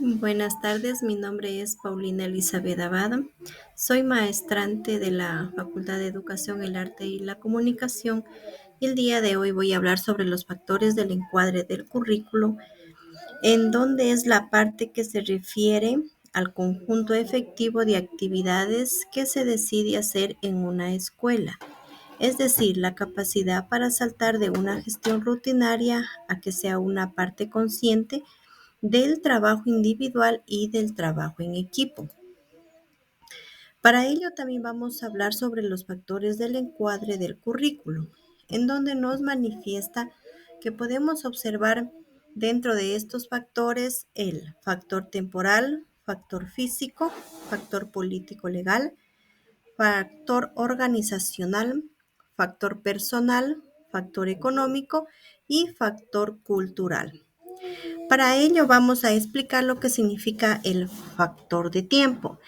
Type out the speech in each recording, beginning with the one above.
Buenas tardes, mi nombre es Paulina Elizabeth Abada. Soy maestrante de la Facultad de Educación, el Arte y la Comunicación y el día de hoy voy a hablar sobre los factores del encuadre del currículo, en donde es la parte que se refiere al conjunto efectivo de actividades que se decide hacer en una escuela, es decir, la capacidad para saltar de una gestión rutinaria a que sea una parte consciente del trabajo individual y del trabajo en equipo. Para ello también vamos a hablar sobre los factores del encuadre del currículo, en donde nos manifiesta que podemos observar dentro de estos factores el factor temporal, factor físico, factor político-legal, factor organizacional, factor personal, factor económico y factor cultural. Para ello vamos a explicar lo que significa el factor de tiempo.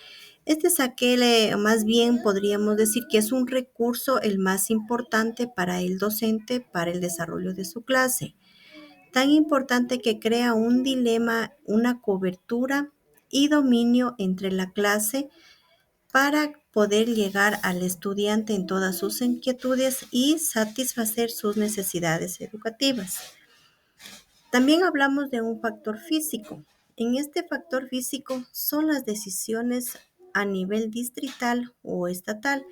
Este es aquel, más bien podríamos decir que es un recurso el más importante para el docente para el desarrollo de su clase. Tan importante que crea un dilema, una cobertura y dominio entre la clase para poder llegar al estudiante en todas sus inquietudes y satisfacer sus necesidades educativas. También hablamos de un factor físico. En este factor físico son las decisiones a nivel distrital o estatal,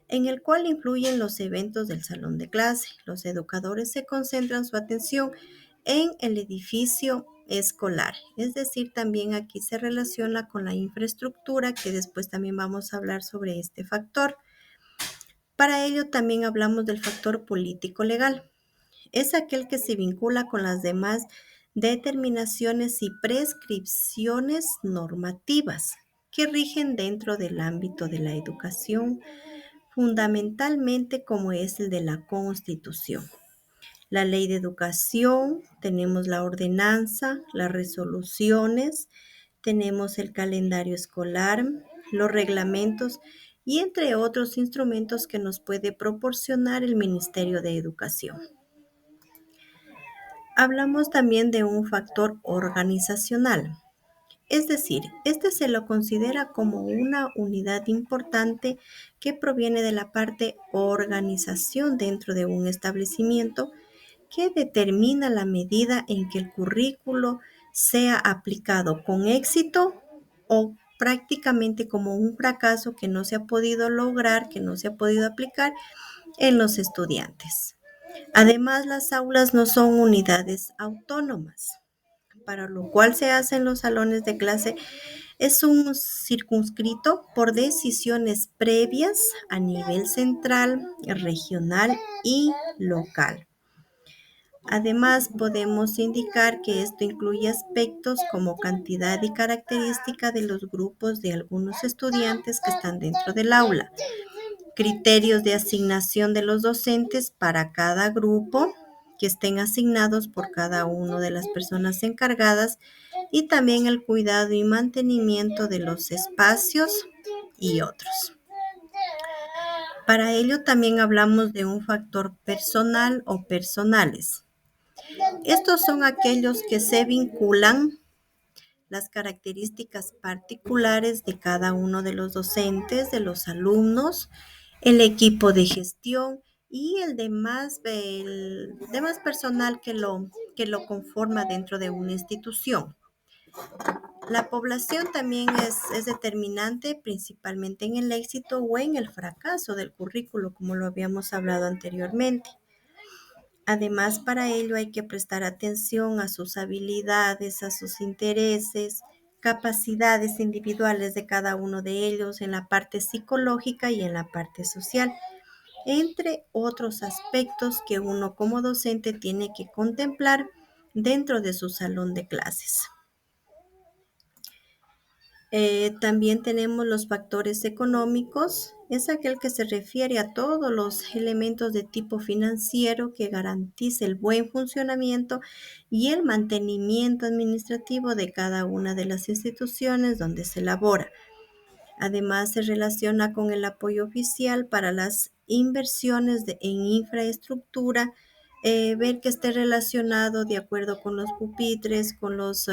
en el cual influyen los eventos del salón de clase. Los educadores se concentran su atención en el edificio escolar, es decir, también aquí se relaciona con la infraestructura, que después también vamos a hablar sobre este factor. Para ello también hablamos del factor político legal. Es aquel que se vincula con las demás determinaciones y prescripciones normativas que rigen dentro del ámbito de la educación, fundamentalmente como es el de la Constitución. La ley de educación, tenemos la ordenanza, las resoluciones, tenemos el calendario escolar, los reglamentos y entre otros instrumentos que nos puede proporcionar el Ministerio de Educación. Hablamos también de un factor organizacional, es decir, este se lo considera como una unidad importante que proviene de la parte organización dentro de un establecimiento que determina la medida en que el currículo sea aplicado con éxito o prácticamente como un fracaso que no se ha podido lograr, que no se ha podido aplicar en los estudiantes. Además, las aulas no son unidades autónomas, para lo cual se hacen los salones de clase es un circunscrito por decisiones previas a nivel central, regional y local. Además, podemos indicar que esto incluye aspectos como cantidad y característica de los grupos de algunos estudiantes que están dentro del aula, criterios de asignación de los docentes para cada grupo que estén asignados por cada una de las personas encargadas y también el cuidado y mantenimiento de los espacios y otros. Para ello también hablamos de un factor personal o personales. Estos son aquellos que se vinculan las características particulares de cada uno de los docentes, de los alumnos, el equipo de gestión y el demás personal que lo conforma dentro de una institución. La población también es determinante principalmente en el éxito o en el fracaso del currículo, como lo habíamos hablado anteriormente. Además, para ello hay que prestar atención a sus habilidades, a sus intereses, capacidades individuales de cada uno de ellos en la parte psicológica y en la parte social, entre otros aspectos que uno como docente tiene que contemplar dentro de su salón de clases. También tenemos los factores económicos, es aquel que se refiere a todos los elementos de tipo financiero que garantice el buen funcionamiento y el mantenimiento administrativo de cada una de las instituciones donde se elabora. Además, se relaciona con el apoyo oficial para las inversiones en infraestructura, ver que esté relacionado de acuerdo con los pupitres, con los